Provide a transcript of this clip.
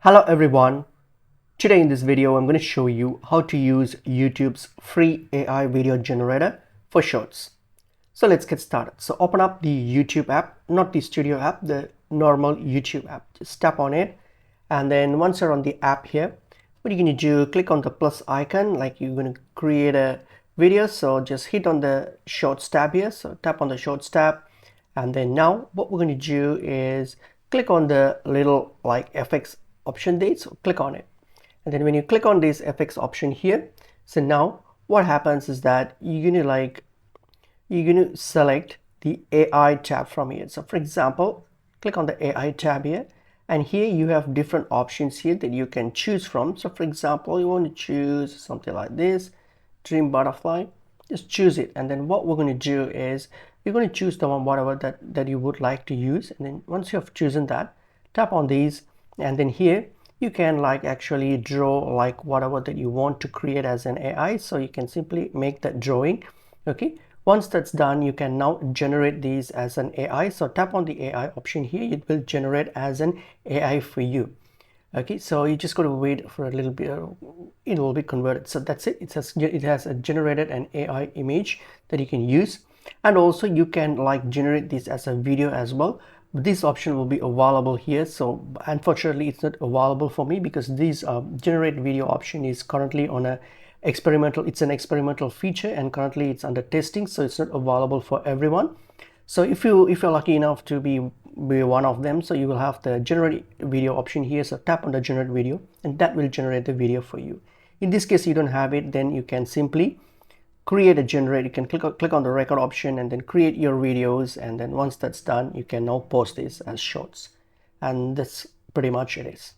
Hello everyone. Today in this video I'm going to show you how to use YouTube's free AI video generator for shorts. So let's get started. So open up the YouTube app, not the studio app, the normal YouTube app. Just tap on it, and then once you're on the app here, what you're going to do, click on the plus icon like you're going to create a video. So just hit on the shorts tab here. So tap on the shorts tab, and then now what we're going to do is click on the little like FX option there. So click on it, and then when you click on this FX option here, so now what happens is that you're going to select the AI tab from here. So for example, click on the AI tab here, and here you have different options here that you can choose from. So for example, you want to choose something like this, dream butterfly. Just choose it, and then what we're going to do is you're going to choose the one whatever that you would like to use. And then once you have chosen that, tap on these, and then here you can like actually draw like whatever that you want to create as an AI. So you can simply make that drawing. Okay, once that's done, you can now generate these as an AI. So tap on the AI option here, it will generate as an AI for you. Okay, so you just got to wait for a little bit, it will be converted. So that's it. It has generated an AI image that you can use, and also you can like generate this as a video as well. This option will be available here. So unfortunately it's not available for me because this generate video option is currently on a experimental, it's an experimental feature, and currently it's under testing, so it's not available for everyone. So if you're lucky enough to be one of them, so you will have the generate video option here. So tap on the generate video, and that will generate the video for you. In this case you don't have it, then you can simply create a generate. You can click on the record option and then create your videos, and then once that's done, you can now post this as shorts, and that's pretty much it is.